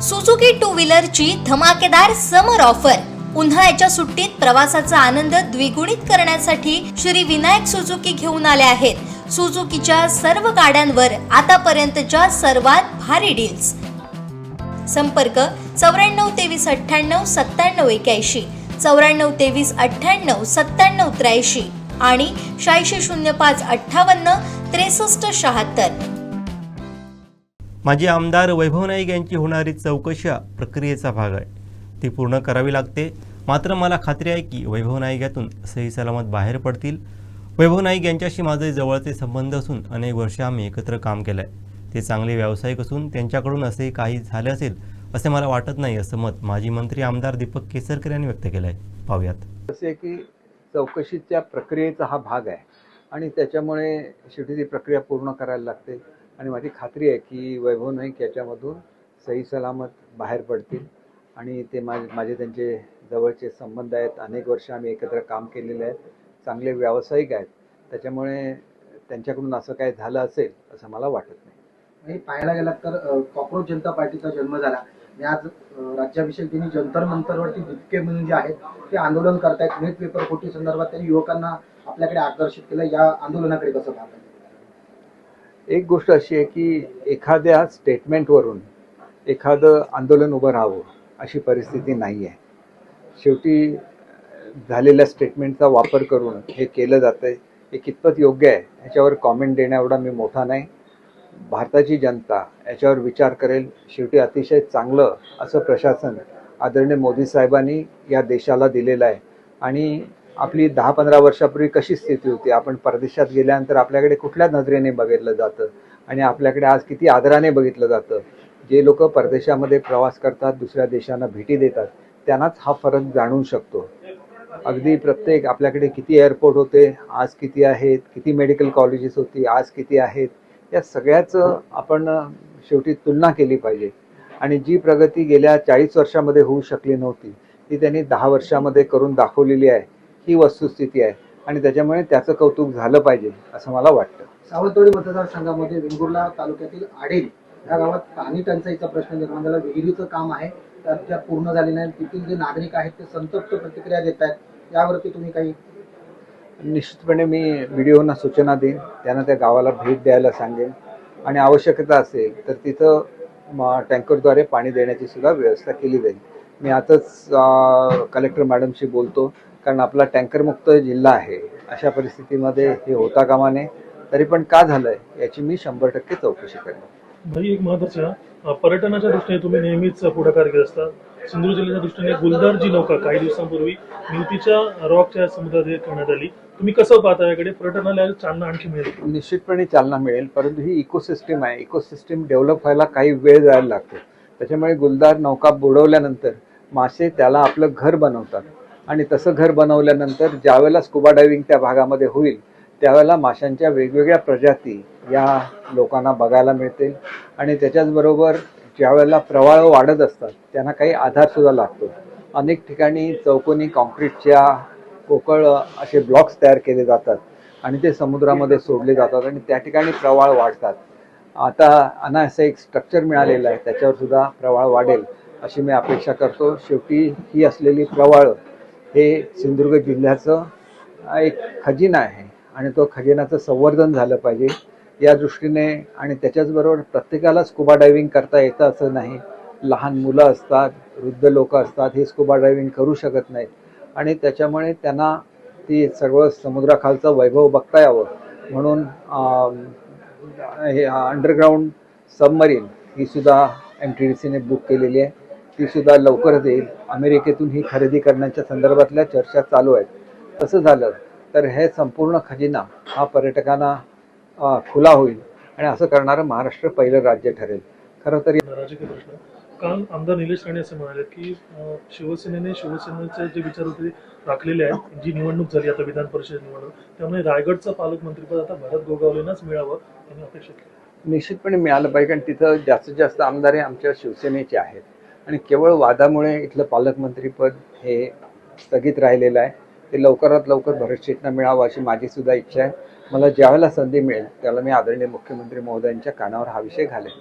Suzuki to व्हीलरची धमाकेदार समर offer. उन्हाळ्याच्या सुट्टीत प्रवासाचा आनंद द्विगुणित करण्यासाठी श्री विनायक सुझुकी घेऊन आले आहेत। सुझुकीच्या सर्व गाड्यांवर आतापर्यंतच्या सर्वात भारी डील्स। संपर्क 94 23 98 97 81, 94 23 98 97 83 आणि 86 05 58 63 76। माजी आमदार वैभव नाईक यांची होणारी चौकशी प्रक्रियेचा भाग आहे। ती पूर्ण करावी लागते। मात्र मला खात्री आहे की वैभव नाईक यातून सही सलामत बाहेर पडतील। वैभव नाईक यांच्याशी माझे जवळचे संबंध असून अनेक वर्षे आम्ही एकत्र काम केले आहे। ते चांगले व्यावसायिक असून त्यांच्याकडून असे काही झाले असेल असे मला वाटत नाही, असं मत माजी मंत्री आमदार दीपक केसरकर यांनी व्यक्त केलं आहे। पाहूयात। असे की चौकशीच्या प्रक्रियेचा हा भाग आहे आणि त्याच्यामुळे शेवटी ती प्रक्रिया पूर्ण करायला लागते आणि माझी खात्री आहे की वैभव नाईक याच्यामधून सही सलामत बाहेर पडतील आणि ते माझे त्यांचे जवळचे संबंध आहेत। अनेक वर्ष आम्ही एकत्र काम केलेले आहे, चांगले व्यावसायिक आहेत, त्याच्यामुळे त्यांच्याकडून असं काय झालं असेल असं मला वाटत नाही। आणि पाहायला गेलात तर कॉक्रोच जनता पार्टीचा जन्म झाला आणि आज राज्याभिषेक दिनी जंतर मंतरवरती दिपके म्हणून जे आहेत ते आंदोलन करतायत। नेट पेपर खोटी संदर्भात त्यांनी युवकांना आपल्याकडे आकर्षित केलं। या आंदोलनाकडे कसं पाहतात? एक गोष्ट अशी आहे की एखाद्या स्टेटमेंटवरून एखादं आंदोलन उभं राहावं अशी परिस्थिती नाही आहे। शेवटी झालेल्या स्टेटमेंटचा वापर करून हे केलं जातं आहे, हे कितपत योग्य आहे याच्यावर कॉमेंट देण्याएवढा मी मोठा नाही। भारताची जनता याच्यावर विचार करेल। शेवटी अतिशय चांगलं असं प्रशासन आदरणीय मोदी साहेबांनी या देशाला दिलेलं आहे आणि आपली 10-15 वर्षापूर्वी कशी स्थिती होती, आपण परदेशात गेल्यानंतर आपल्याकडे कुठल्या नजरेने बघितलं जातं आणि आपल्याकडे आज किती आदराने बघितलं जातं। जे लोक परदेशामध्ये प्रवास करतात, दुसऱ्या देशांना भेटी देतात, त्यांनाच हा फरक जाणवू शकतो। अगदी प्रत्येक आपल्याकडे किती एअरपोर्ट होते, आज किती आहेत, किती मेडिकल कॉलेजेस होती, आज किती आहेत, या सगळ्याचं आपण शेवटी तुलना केली पाहिजे आणि जी प्रगती गेल्या 40 वर्षामध्ये होऊ शकली नव्हती ती त्यांनी 10 वर्षामध्ये करून दाखवलेली आहे। ही वस्तुस्थिती आहे आणि त्याच्यामुळे त्याचं कौतुक झालं पाहिजे असं मला वाटतं। सावंतवाडी मतदारसंघामध्ये वेंगुर्ला तालुक्यातील आडेल या गावात पाणी टंचाईचा प्रश्न निर्माण झाला। विहिरीचं काम आहे त्या पूर्ण झाले नाही। तिथील जे नागरिक आहेत ते संतप्त प्रतिक्रिया देत आहेत। यावरती तुम्ही काही? निश्चितपणे मी व्हिडिओना सूचना देईन, त्यांना त्या गावाला भेट द्यायला सांगेन आणि आवश्यकता असेल तर तिथं टँकरद्वारे पाणी देण्याची सुद्धा व्यवस्था केली जाईल। मी आताच कलेक्टर मॅडमशी बोलतो, कारण आपला टँकरमुक्त जिल्हा आहे। अशा परिस्थितीमध्ये हे होता कामा नये, तरी पण का झालंय याची मी 100% चौकशी करेन। भाई, एक महत्त्वाचं पर्यटनाच्या दृष्टीने तुम्ही नेहमीच पुढाकार घेत असता। सिंधुदुर्ग जिल्ह्याच्या दृष्टीने गुलदार जी नौका काही दिवसांपूर्वी निवतीच्या रॉकच्या समुद्रात करण्यात आली, तुम्ही कसं पाहता याकडे? पर्यटनाला चालना आणखी मिळेल? निश्चितपणे चालना मिळेल, परंतु ही इकोसिस्टीम आहे। इकोसिस्टीम डेव्हलप व्हायला काही वेळ जायला लागतो। त्याच्यामुळे गुलदार नौका बुडवल्यानंतर मासे त्याला आपलं घर बनवतात आणि तसं घर बनवल्यानंतर ज्यावेळेला स्कुबा डायव्हिंग त्या भागामध्ये होईल त्यावेळेला माशांच्या वेगवेगळ्या प्रजाती या लोकांना बघायला मिळतील आणि त्याच्याचबरोबर ज्यावेळेला प्रवाह वाढत असतात त्यांना काही आधारसुद्धा लागतो। अनेक ठिकाणी चौकोनी कॉन्क्रीटच्या पोकळ असे ब्लॉक्स तयार केले जातात आणि ते समुद्रामध्ये सोडले जातात आणि त्या ठिकाणी प्रवाह वाढतात। आता असं एक स्ट्रक्चर मिळालेलं आहे, त्याच्यावर सुद्धा प्रवाह वाढेल अशी मी अपेक्षा करतो। शेवटी ही असलेली प्रवाह हे सिंधुदुर्ग जिल्ह्याचं एक खजिना आहे आणि तो खजिन्याचं संवर्धन झालं पाहिजे या दृष्टीने आणि त्याच्याचबरोबर प्रत्येकाला स्कुबा डायव्हिंग करता येतं असं नाही। लहान मुलं असतात, वृद्ध लोक असतात, हे स्कुबा डायव्हिंग करू शकत नाहीत आणि त्याच्यामुळे त्यांना ती सर्व समुद्राखालचं वैभव बघता यावं म्हणून हे अंडरग्राऊंड सबमरीन ही सुद्धा MTDCने बुक केलेली आहे, ती सुद्धा लवकरच येईल। अमेरिकेतून ही खरेदी करण्याच्या संदर्भातल्या चर्चा चालू आहेत। तसं झालं तर हे संपूर्ण खजिना हा पर्यटकांना खुला होईल आणि असं करणारं महाराष्ट्र पहिलं राज्य ठरेल। खरं तर राजकीय प्रश्न, काल आमदार निलेश राणे असं म्हणाले की शिवसेनेचे जे विचार होते राखलेले आहेत। जी निवडणूक झाली आता विधान परिषद निवडणूक, त्यामुळे रायगडचं पालकमंत्रीपद आता भरत गोगावलेंनाच मिळावं यांनी अपेक्षा केली। निश्चितपणे मिळालं पाहिजे, कारण तिथं जास्तीत जास्त आमदार हे आमच्या शिवसेनेचे आहेत आणि केवळ वादामुळे इथलं पालकमंत्रीपद हे स्थगित राहिलेलं आहे। ते लवकरात लवकर भरत शेटना मिळावं अशी माझी सुद्धा इच्छा आहे। मला ज्यावेळेला संधी मिळेल त्यावेळेला मी आदरणीय मुख्यमंत्री महोदयांच्या कानावर हा विषय घालेन।